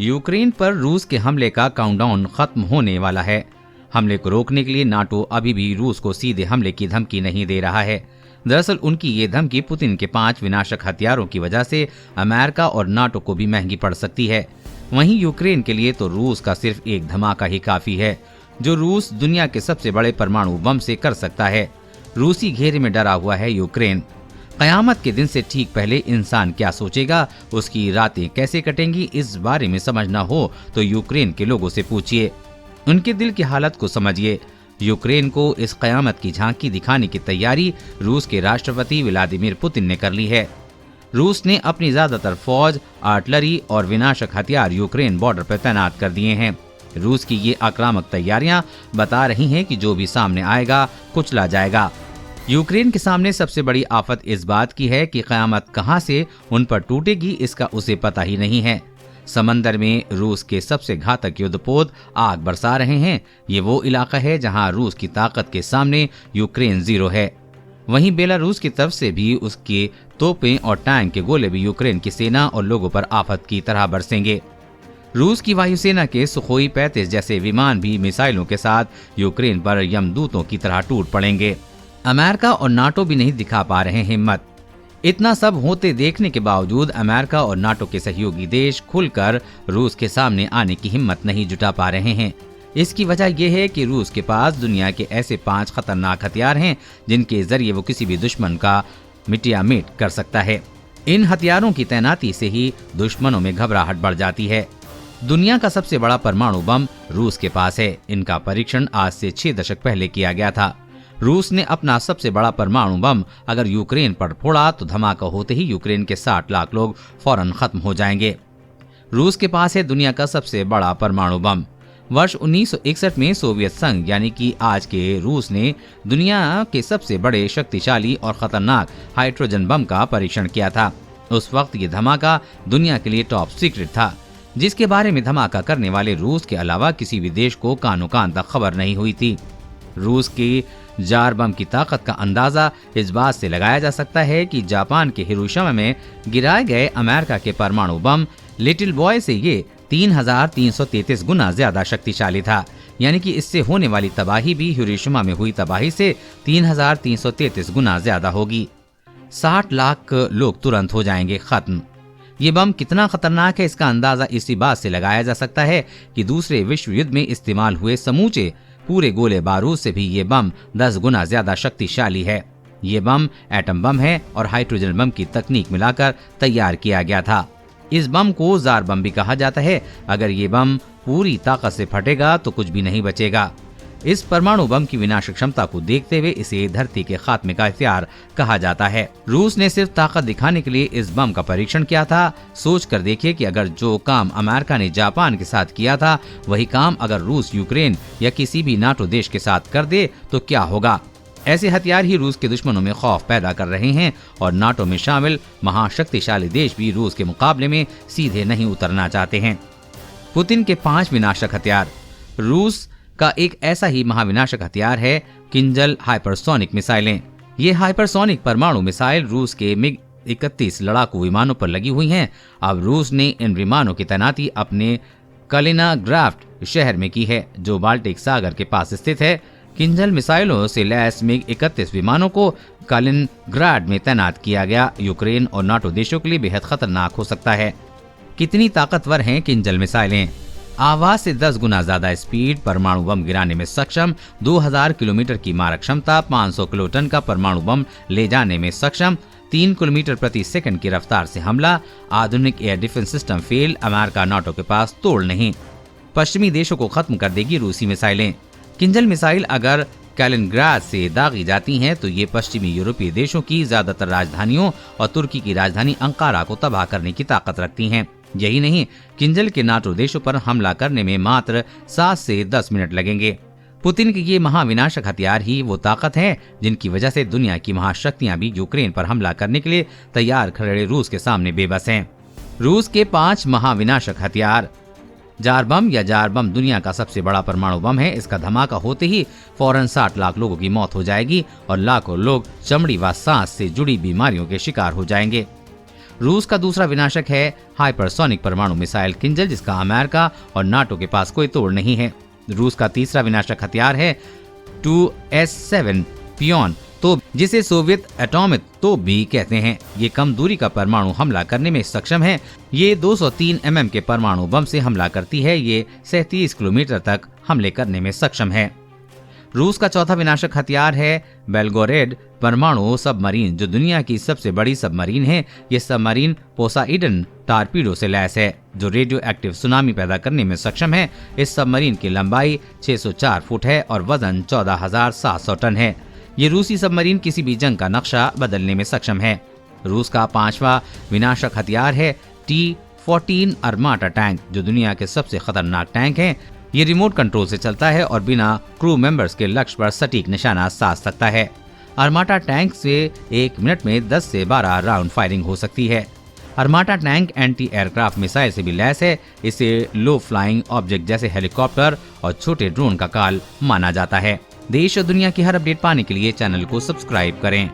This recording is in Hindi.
यूक्रेन पर रूस के हमले का काउंटडाउन खत्म होने वाला है। हमले को रोकने के लिए नाटो अभी भी रूस को सीधे हमले की धमकी नहीं दे रहा है। दरअसल उनकी ये धमकी पुतिन के 5 विनाशक हथियारों की वजह से अमेरिका और नाटो को भी महंगी पड़ सकती है। वहीं यूक्रेन के लिए तो रूस का सिर्फ एक धमाका ही काफी है, जो रूस दुनिया के सबसे बड़े परमाणु बम से कर सकता है। रूसी घेरे में डरा हुआ है यूक्रेन। कयामत के दिन से ठीक पहले इंसान क्या सोचेगा, उसकी रातें कैसे कटेंगी, इस बारे में समझना हो तो यूक्रेन के लोगों से पूछिए, उनके दिल की हालत को समझिए। यूक्रेन को इस कयामत की झांकी दिखाने की तैयारी रूस के राष्ट्रपति व्लादिमीर पुतिन ने कर ली है। रूस ने अपनी ज्यादातर फौज, आर्टिलरी और विनाशक हथियार यूक्रेन बॉर्डर पर तैनात कर दिए हैं। रूस की ये आक्रामक तैयारियां बता रही हैं कि जो भी सामने आएगा कुचला जाएगा। यूक्रेन के सामने सबसे बड़ी आफत इस बात की है कि कयामत कहां से उन पर टूटेगी, इसका उसे पता ही नहीं है। समंदर में रूस के सबसे घातक युद्धपोत आग बरसा रहे हैं। ये वो इलाका है जहां रूस की ताकत के सामने यूक्रेन जीरो है। वहीं बेलारूस की तरफ से भी उसके तोपें और टैंक के गोले भी यूक्रेन की सेना और लोगों पर आफत की तरह बरसेंगे। रूस की वायुसेना के सुखोई 35 जैसे विमान भी मिसाइलों के साथ यूक्रेन पर यमदूतों की तरह टूट पड़ेंगे। अमेरिका और नाटो भी नहीं दिखा पा रहे हिम्मत। इतना सब होते देखने के बावजूद अमेरिका और नाटो के सहयोगी देश खुलकर रूस के सामने आने की हिम्मत नहीं जुटा पा रहे हैं। इसकी वजह यह है कि रूस के पास दुनिया के ऐसे 5 खतरनाक हथियार हैं जिनके जरिए वो किसी भी दुश्मन का मिटिया मिट कर सकता है। इन हथियारों की तैनाती से ही दुश्मनों में घबराहट बढ़ जाती है। दुनिया का सबसे बड़ा परमाणु बम रूस के पास है। इनका परीक्षण आज से 6 दशक पहले किया गया था। रूस ने अपना सबसे बड़ा परमाणु बम अगर यूक्रेन पर फोड़ा तो धमाका होते ही यूक्रेन के 60 लाख लोग फौरन खत्म हो जाएंगे। रूस के पास है दुनिया का सबसे बड़ा परमाणु बम। वर्ष 1961 में सोवियत संघ यानी कि आज के रूस ने दुनिया के सबसे बड़े, शक्तिशाली और खतरनाक हाइड्रोजन बम का परीक्षण किया था। उस वक्त ये धमाका दुनिया के लिए टॉप सीक्रेट था, जिसके बारे में धमाका करने वाले रूस के अलावा किसी भी देश को कानो कान तक खबर नहीं हुई थी। रूस की जार बम की ताकत का अंदाजा इस बात से लगाया जा सकता है कि जापान के हिरोशिमा में गिराए गए अमेरिका के परमाणु बम लिटिल बॉय से ये 3333 गुना ज्यादा शक्तिशाली था। यानी कि इससे होने वाली तबाही भी हिरोशिमा में हुई तबाही से 3333 गुना ज्यादा होगी। 60 लाख लोग तुरंत हो जाएंगे खत्म। ये बम कितना खतरनाक है, इसका अंदाजा इसी बात से लगाया जा सकता है कि दूसरे विश्व युद्ध में इस्तेमाल हुए समूचे पूरे गोले बारूद से भी ये बम 10 गुना ज्यादा शक्तिशाली है। ये बम एटम बम है और हाइड्रोजन बम की तकनीक मिलाकर तैयार किया गया था। इस बम को जार बम भी कहा जाता है। अगर ये बम पूरी ताकत से फटेगा तो कुछ भी नहीं बचेगा। इस परमाणु बम की विनाशक क्षमता को देखते हुए इसे धरती के खात्मे का हथियार कहा जाता है। रूस ने सिर्फ ताकत दिखाने के लिए इस बम का परीक्षण किया था। सोच कर देखिए कि अगर जो काम अमेरिका ने जापान के साथ किया था, वही काम अगर रूस यूक्रेन या किसी भी नाटो देश के साथ कर दे तो क्या होगा। ऐसे हथियार ही रूस के दुश्मनों में खौफ पैदा कर रहे हैं और नाटो में शामिल महाशक्तिशाली देश भी रूस के मुकाबले में सीधे नहीं उतरना चाहते हैं। पुतिन के 5 विनाशक हथियार। रूस का एक ऐसा ही महाविनाशक हथियार है किंजल हाइपरसोनिक मिसाइलें। ये हाइपरसोनिक परमाणु मिसाइल रूस के मिग 31 लड़ाकू विमानों पर लगी हुई हैं। अब रूस ने इन विमानों की तैनाती अपने कलिनाग्राड शहर में की है, जो बाल्टिक सागर के पास स्थित है। किंजल मिसाइलों से लैस मिग 31 विमानों को कलिनग्राड में तैनात किया गया। यूक्रेन और नाटो देशों के लिए बेहद खतरनाक हो सकता है। कितनी ताकतवर हैं किंजल मिसाइलें। आवाज से 10 गुना ज्यादा स्पीड, परमाणु बम गिराने में सक्षम, 2000 किलोमीटर की मारक क्षमता, 500 किलोटन का परमाणु बम ले जाने में सक्षम, 3 किलोमीटर प्रति सेकंड की रफ्तार से हमला, आधुनिक air defence system fail. America NATO के पास तोड़ नहीं। पश्चिमी देशों को खत्म कर देगी रूसी मिसाइलें। किंजल मिसाइल अगर कैलिनग्राड से दागी जाती हैं तो ये पश्चिमी यूरोपीय देशों की ज्यादातर राजधानियों और तुर्की की राजधानी अंकारा को तबाह करने की ताकत रखती हैं। यही नहीं, किंजल के नाटो देशों पर हमला करने में मात्र 7 से 10 मिनट लगेंगे। पुतिन के ये महाविनाशक हथियार ही वो ताकत है जिनकी वजह से दुनिया की महाशक्तियां भी यूक्रेन पर हमला करने के लिए तैयार खड़े रूस के सामने बेबस हैं। रूस के 5 महाविनाशक हथियार। जार बम या जार बम दुनिया का सबसे बड़ा परमाणु बम है। इसका धमाका होते ही फौरन 60 लाख लोगों की मौत हो जाएगी और लाखों लोग चमड़ी व सांस से जुड़ी बीमारियों के शिकार हो जाएंगे। रूस का दूसरा विनाशक है हाइपरसोनिक परमाणु मिसाइल किंजल, जिसका अमेरिका और नाटो के पास कोई तोड़ नहीं है। रूस का तीसरा विनाशक हथियार है 2S7 पियोन तोप, जिसे सोवियत एटॉमिक तोप भी कहते हैं। ये कम दूरी का परमाणु हमला करने में सक्षम है। ये 203 mm के परमाणु बम से हमला करती है। ये 37 किलोमीटर तक हमले करने में सक्षम है। रूस का चौथा विनाशक हथियार है बेलगोरेड परमाणु सबमरीन, जो दुनिया की सबसे बड़ी सबमरीन है। ये सबमरीन पोसाइडन टारपीडो से लैस है, जो रेडियो एक्टिव सुनामी पैदा करने में सक्षम है। इस सबमरीन की लंबाई 604 फुट है और वजन 14,700 टन है। ये रूसी सबमरीन किसी भी जंग का नक्शा बदलने में सक्षम है। रूस का पांचवा विनाशक हथियार है T-14 अर्माटा टैंक, जो दुनिया के सबसे खतरनाक टैंक है। ये रिमोट कंट्रोल से चलता है और बिना क्रू मेंबर्स के लक्ष्य पर सटीक निशाना साध सकता है। अर्माटा टैंक से 1 मिनट में 10 से 12 राउंड फायरिंग हो सकती है। अर्माटा टैंक एंटी एयरक्राफ्ट मिसाइल से भी लैस है। इसे लो फ्लाइंग ऑब्जेक्ट जैसे हेलीकॉप्टर और छोटे ड्रोन का काल माना जाता है। देश और दुनिया की हर अपडेट पाने के लिए चैनल को सब्सक्राइब करें।